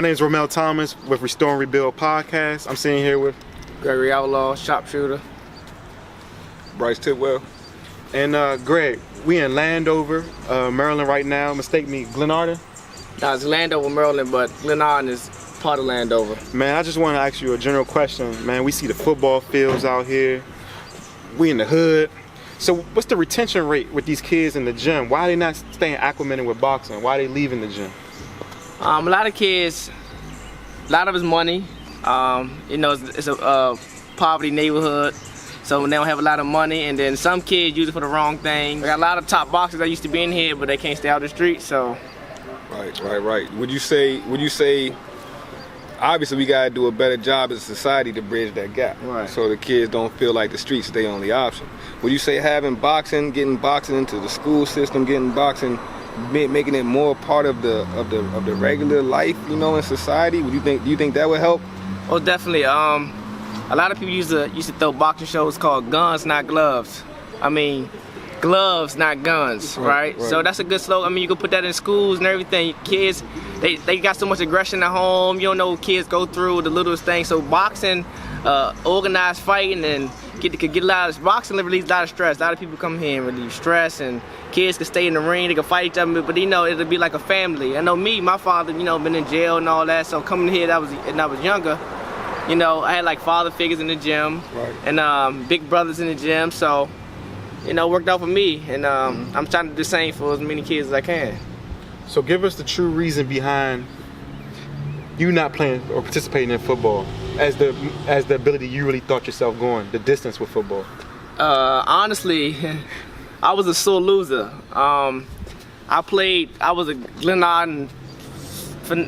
My name is Romel Thomas with Restore and Rebuild Podcast. I'm sitting here with Greg Outlaw, Sharpshooter. Bryce, Tidwell. And Greg. We in Landover, Maryland right now. Mistake me, Glenarden? No, it's Landover, Maryland, but Glenarden is part of Landover. Man, I just want to ask you a general question. Man, we see the football fields out here. We in the hood. So what's the retention rate with these kids in the gym? Why are they not staying acclimated with boxing? Why are they leaving the gym? A lot of kids, a lot of it's money. It's a poverty neighborhood, so they don't have a lot of money. And then some kids use it for the wrong thing. We got a lot of top boxers that used to be in here, but they can't stay out the street. So. Right. Would you say? Obviously, we gotta do a better job as a society to bridge that gap, right? So the kids don't feel like the streets is their only option. Would you say having getting boxing into the school system, getting boxing, making it more part of the regular life, in society? Do you think that would help? Oh, definitely. A lot of people used to throw boxing shows called Guns, Not Gloves. I mean, gloves, not guns, right? So that's a good slogan. I mean, you can put that in schools and everything. Kids, they got so much aggression at home. You don't know what kids go through, the littlest things. So boxing, organized fighting, and get a lot of boxing relieves a lot of stress. A lot of people come here and relieve stress, and kids can stay in the ring. They can fight each other, but it'll be like a family. I know my father, been in jail and all that. So coming here, and I was younger. I had like father figures in the gym, and big brothers in the gym. So. It worked out for me, and I'm trying to do the same for as many kids as I can. So give us the true reason behind you not playing or participating in football as the ability you really thought yourself going, the distance with football. Honestly, I was a sore loser. I was a Glenarden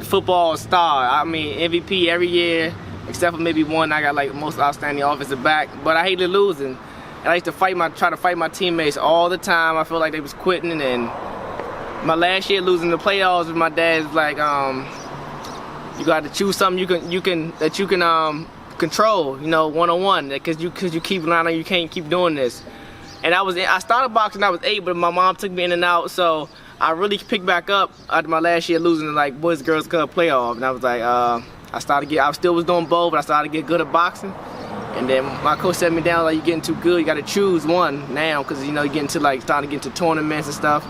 football star. I mean, MVP every year, except for maybe one. I got like most outstanding offensive back, but I hated losing. And I used to try to fight my teammates all the time. I felt like they was quitting, and my last year losing the playoffs with my dad was like, you got to choose something you can control, one-on-one, because you keep lining, you can't keep doing this. And I started boxing when I was 8, but my mom took me in and out, so I really picked back up after my last year losing the like Boys Girls Club playoff, and I was like, I still was doing both, but I started to get good at boxing. And then my coach set me down like, you're getting too good, you got to choose one now, because you're getting to starting to get to tournaments and stuff.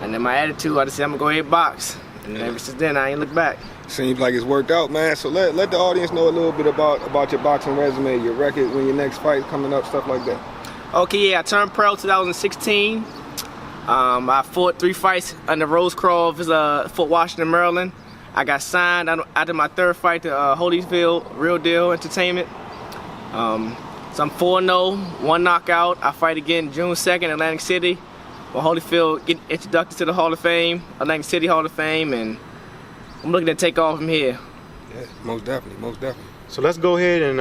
And then my attitude, I just said I'm gonna go ahead and box. And ever since then I ain't looked back. Seems like it's worked out, man. So let the audience know a little bit about your boxing resume, your record, when your next fight coming up, stuff like that. Okay, yeah, I turned pro 2016. I fought 3 fights under Rose Croft, Fort Washington, Maryland. I got signed after my 3rd fight to Holyfield, Real Deal Entertainment. So I'm 4-0, 1 knockout. I fight again June 2nd, Atlantic City. When Holyfield get introduced to the Hall of Fame, Atlantic City Hall of Fame, and I'm looking to take off from here. Yeah, most definitely. So let's go ahead and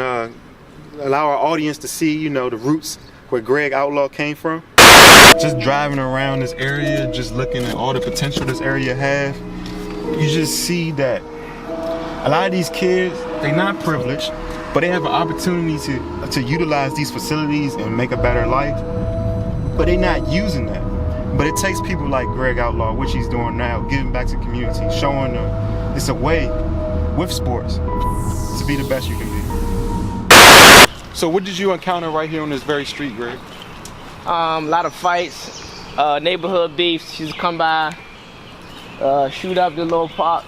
allow our audience to see, the roots where Greg Outlaw came from. Just driving around this area, just looking at all the potential this area has, you just see that a lot of these kids, they're not privileged, but they have an opportunity to utilize these facilities and make a better life, but they're not using that. But it takes people like Greg Outlaw, which he's doing now, giving back to the community, showing them it's a way with sports to be the best you can be. So what did you encounter right here on this very street, Greg? A lot of fights, neighborhood beefs. She used to come by, shoot up the little park,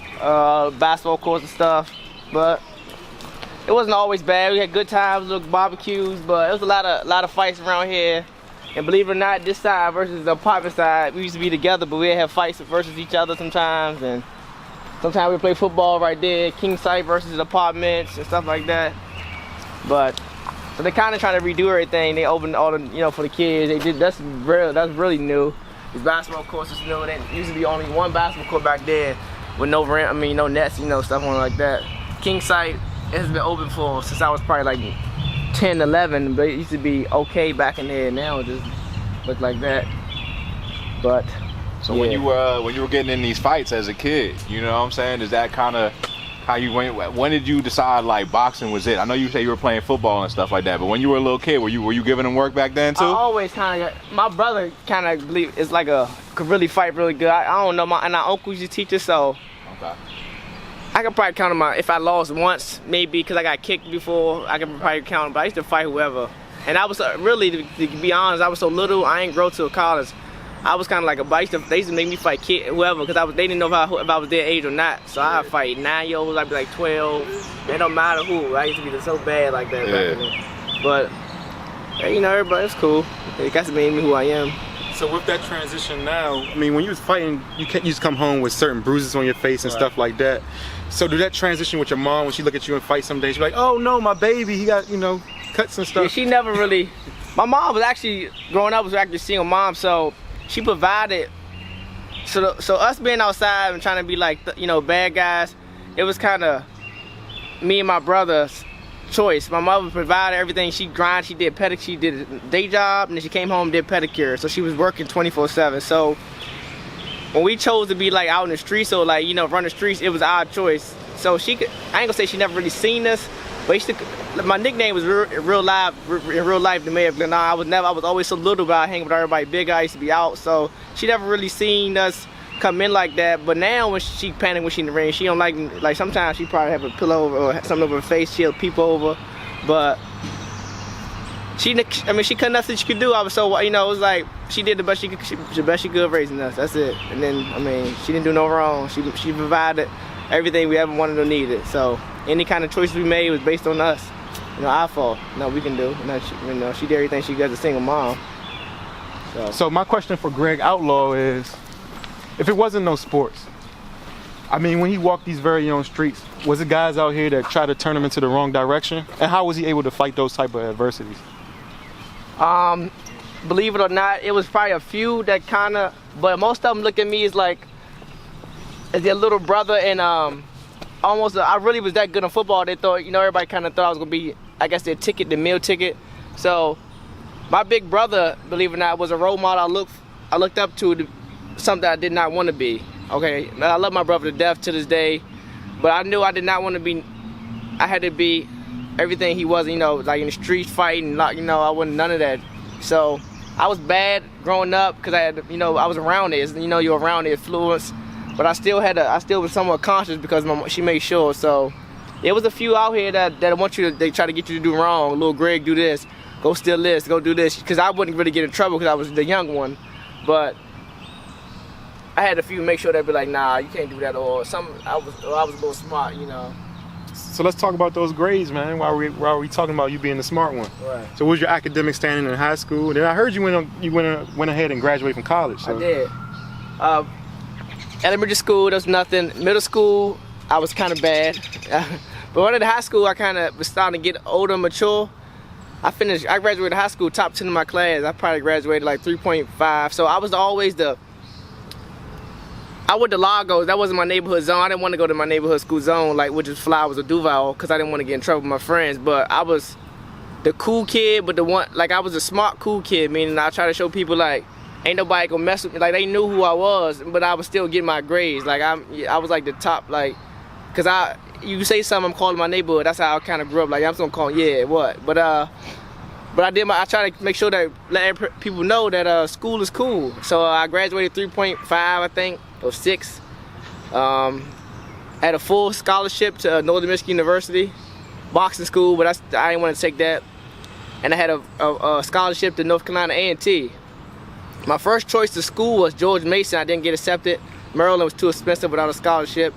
basketball courts and stuff, but it wasn't always bad. We had good times, little barbecues, but it was a lot of fights around here. And believe it or not, this side versus the apartment side, we used to be together, but we'd have fights versus each other sometimes. And sometimes we play football right there, king side versus apartments and stuff like that. But so they kind of trying to redo everything. They opened all the, for the kids. They did. That's really new. These basketball courts is new. There used to be only one basketball court back there with no nets, stuff on like that. King side has been open since I was probably like 10, 11, but it used to be okay back in there. Now it just look like that. But so when you were getting in these fights as a kid, you know what I'm saying? Is that kind of how you went? When did you decide like boxing was it? I know you say you were playing football and stuff like that, but when you were a little kid, were you giving them work back then too? I always kind of. My brother kind of believe it's like could really fight really good. I don't know. And our uncle used to teach us, so. Okay. I could probably count if I lost once, maybe, because I got kicked before, I could probably count them, but I used to fight whoever. And I was really, to be honest, I was so little, I ain't grow till college. I was kind of like they used to make me fight whoever, because they didn't know if I was their age or not. So I'd fight 9-year-olds, I'd be like 12. It don't matter who. I used to be so bad like that back then. But, you know, everybody's cool. It got to make me who I am. So with that transition now, I mean, when you was fighting, you just come home with certain bruises on your face and stuff like that. So do that transition with your mom when she look at you and fight some days? She's like, oh no, my baby, he got, cuts and stuff. Yeah, she never really, my mom was actually, growing up was actually a single mom, so she provided, so us being outside and trying to be like, bad guys, it was kind of me and my brother's choice. My mother provided everything. She grinded, she did pedicure, she did a day job, and then she came home and did pedicure. So she was working 24/7. So when we chose to be like out in the streets, so like, run the streets, it was our choice. So I ain't gonna say she never really seen us, but my nickname was in real life the mayor of Glenarden. I was always so little about hanging with everybody big. I used to be out, so she never really seen us come in like that. But now when she panic when she in the ring, she don't like sometimes she probably have a pillow or something over her face, she'll peep over. But she couldn't nothing she could do. I was so, it was like she did the best she could raising us. That's it. And then she didn't do no wrong. She provided everything we ever wanted or needed. So any kind of choices we made was based on us. Our fault. No, we can do. She did everything she got as a single mom. So my question for Greg Outlaw is, if it wasn't no sports, I mean, when he walked these very young streets, was it guys out here that tried to turn him into the wrong direction? And how was he able to fight those type of adversities? Believe it or not, it was probably a few that but most of them look at me as like, as their little brother, and I really was that good in football. They thought, everybody kind of thought I was gonna be, I guess, the meal ticket. So my big brother, believe it or not, was a role model I looked up to something I did not want to be. Okay, I love my brother to death to this day, but I knew I did not want to be. I had to be everything he was, like in the streets fighting, I wasn't none of that. So I was bad growing up because I was around it. You're around the influence, but I still was somewhat conscious because she made sure. So there was a few out here that want they try to get you to do wrong. Little Greg, do this, go steal this, go do this, because I wouldn't really get in trouble because I was the young one, but I had a few make sure they'd be like, nah, you can't do that, or I was a little smart, So let's talk about those grades, man. While we talking about you being the smart one. Right. So what was your academic standing in high school? And then I heard you went ahead and graduated from college. So. I did. Elementary school, there was nothing. Middle school, I was kind of bad. But when I did high school, I kind of was starting to get older and mature. I graduated high school top 10 in my class. I probably graduated like 3.5. So I was always I went to Lagos. That wasn't my neighborhood zone. I didn't want to go to my neighborhood school zone, which is Flowers or Duval, because I didn't want to get in trouble with my friends. But I was the cool kid, but I was a smart, cool kid, meaning I try to show people, ain't nobody gonna mess with me. They knew who I was, but I was still getting my grades. I was like the top, because you say something, I'm calling my neighborhood. That's how I kind of grew up. I'm just gonna call, yeah, what? But I try to make sure that let people know that school is cool. So I graduated 3.5, I think, or 6. Had a full scholarship to Northern Michigan University, boxing school, but I didn't want to take that. And I had a scholarship to North Carolina A&T. My first choice to school was George Mason. I didn't get accepted. Maryland was too expensive without a scholarship.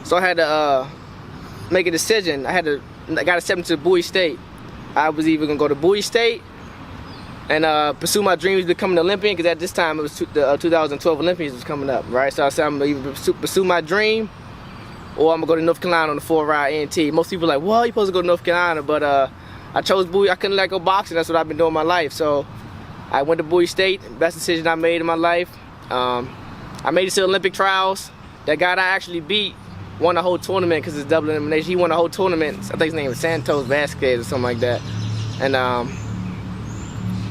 So I had to make a decision. I got accepted to Bowie State. I was either gonna go to Bowie State and pursue my dreams of becoming an Olympian, because at this time it was the 2012 Olympians was coming up, right? So I said I'm gonna either pursue my dream, or I'm gonna go to North Carolina on the 4-ride A&T. Most people are like, well, you're supposed to go to North Carolina, but I chose Bowie. I couldn't let go boxing. That's what I've been doing my life. So I went to Bowie State. Best decision I made in my life. I made it to the Olympic trials. That guy that I actually beat won the whole tournament because it's double elimination. He won the whole tournament. I think his name was Santos Vasquez or something like that. And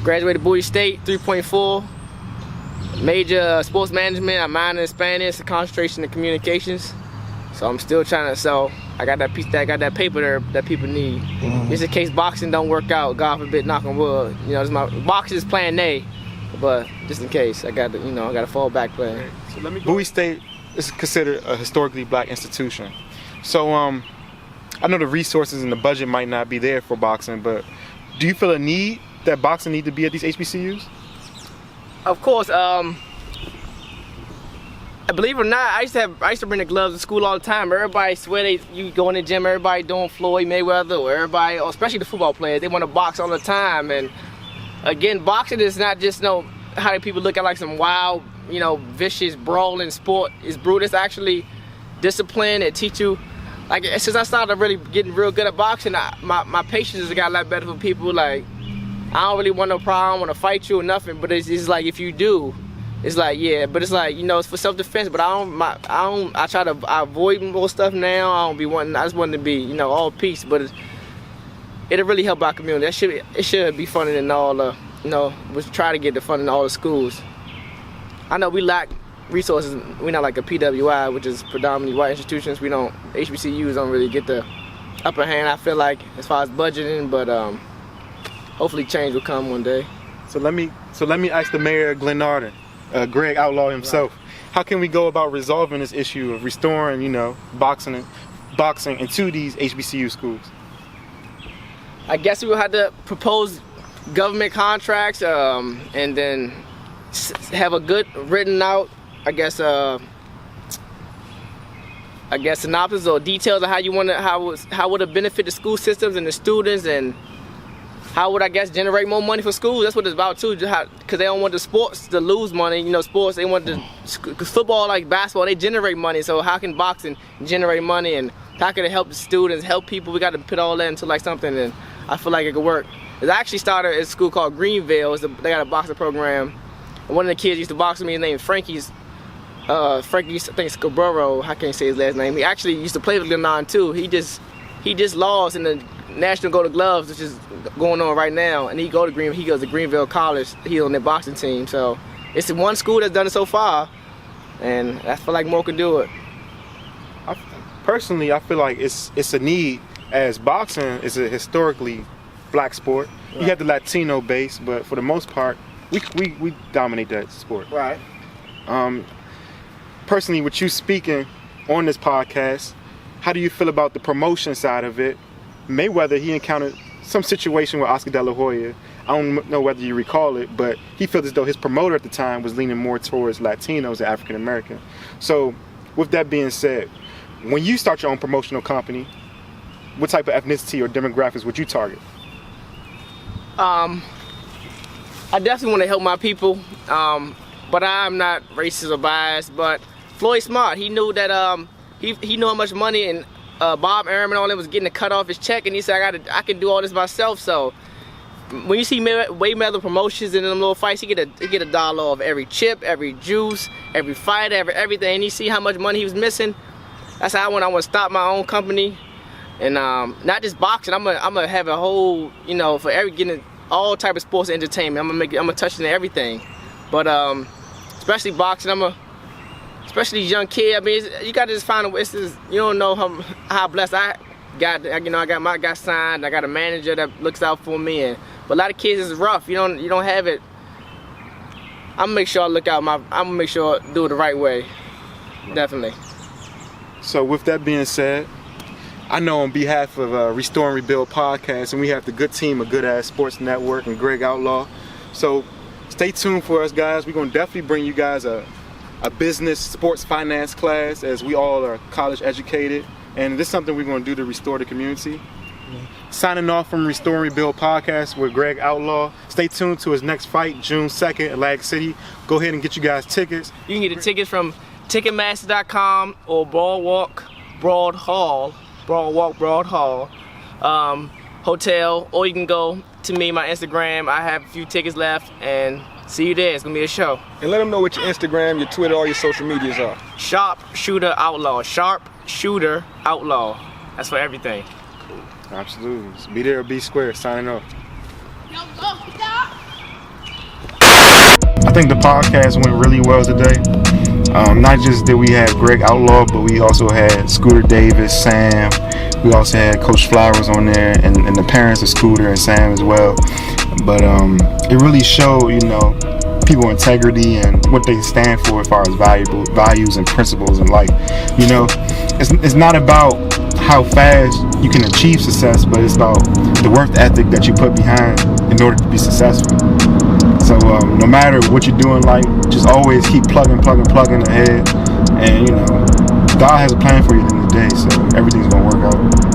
graduated Bowie State, 3.4. Major sports management. I minored in Spanish, concentration in communications. So I'm still trying to. So I got that piece. I got that paper there that people need. Just in case boxing don't work out. God forbid, knock on wood. This my boxing is plan A, but just in case, I got I got a fallback plan. So Bowie State is considered a historically black institution. So I know the resources and the budget might not be there for boxing, but do you feel a need that boxing need to be at these HBCUs? Of course. Believe it or not, I used to bring the gloves to school all the time. Everybody swear you go in the gym, everybody doing Floyd Mayweather, or everybody, or especially the football players, they want to box all the time. And again, boxing is not just how people look at like some wild, vicious brawling sport. It's brutal. It's actually discipline. It teach you. Like since I started really getting real good at boxing, my patience has got a lot better for people. Like I don't really want no problem, want to fight you or nothing. But it's like if you do. It's like, yeah, but it's like, it's for self-defense, but I try to avoid more stuff now. I just want to be, all peace, but it'll really help our community. It should be funded in all we try to get the funding in all the schools. I know we lack resources. We're not like a PWI, which is predominantly white institutions. HBCUs don't really get the upper hand, I feel like, as far as budgeting, but hopefully change will come one day. So let me ask the mayor of Glenarden, Greg Outlaw himself. Right. How can we go about resolving this issue of restoring, boxing into these HBCU schools? I guess we will have to propose government contracts and then have a good written out, synopsis or details of how would it benefit the school systems and the students, and how would generate more money for schools? That's what it's about too, because they don't want the sports to lose money. Sports, they want football, like basketball, they generate money. So how can boxing generate money, and how can it help the students, help people? We got to put all that into like something, and I feel like it could work. It actually started at a school called Greenville. They got a boxing program. And one of the kids used to box with me. His name is Frankie, I think Scarborough. I can't say his last name. He actually used to play with Glenarden too. He just lost in the National Golden Gloves, which is going on right now, and he goes to Greenville College. He's on their boxing team. So it's one school that's done it so far, and I feel like more can do it. Personally, I feel like it's a need, as boxing is a historically black sport. Right. You have the Latino base, but for the most part, we dominate that sport. Right. Personally, with you speaking on this podcast, how do you feel about the promotion side of it? Mayweather, he encountered some situation with Oscar De La Hoya. I don't know whether you recall it, but he felt as though his promoter at the time was leaning more towards Latinos and African American. So with that being said, when you start your own promotional company, what type of ethnicity or demographics would you target? I definitely want to help my people, but I'm not racist or biased. But Floyd Smart, he knew that he knew how much money and Bob Arum and all them was getting to cut off his check, and he said, I can do all this myself. So when you see Mayweather promotions in them little fights, he get a dollar off every chip, every juice, every fight, everything. And you see how much money he was missing. That's how I want to start my own company, and not just boxing. I'm gonna have a whole, for getting all type of sports entertainment. I'm gonna touch into everything, but especially boxing. Especially these young kids. I mean, you gotta just find a way. You don't know how blessed I got. I got signed. I got a manager that looks out for me. But a lot of kids is rough. You don't have it. I'm gonna make sure I look out. I'm gonna make sure I do it the right way. Definitely. So with that being said, I know on behalf of Restore and Rebuild Podcast, and we have the good team of GoodAssSports Network and Greg Outlaw. So stay tuned for us, guys. We're gonna definitely bring you guys a business sports finance class, as we all are college educated, and this is something we're going to do to restore the community. Signing off from Restore and Rebuild Podcast with Greg Outlaw. Stay tuned to his next fight, June 2nd, Atlantic City. Go ahead and get you guys tickets. You can get the tickets from Ticketmaster.com or Broad Hall Hotel, or you can go to me, my Instagram. I have a few tickets left, and see you there. It's gonna be a show. And let them know what your Instagram, your Twitter, all your social medias are. Sharpshooter Outlaw. Sharpshooter Outlaw. That's for everything. Absolutely. So be there or be square. Signing off. I think the podcast went really well today. Not just did we have Greg Outlaw, but we also had Scooter Davis, Sam. We also had Coach Flowers on there, and the parents of Scooter and Sam as well. But it really showed, people integrity and what they stand for as far as values and principles in life. It's not about how fast you can achieve success, but it's about the work ethic that you put behind in order to be successful. So no matter what you're doing, like, just always keep plugging ahead, and God has a plan for you at the end of the day, so everything's gonna work out.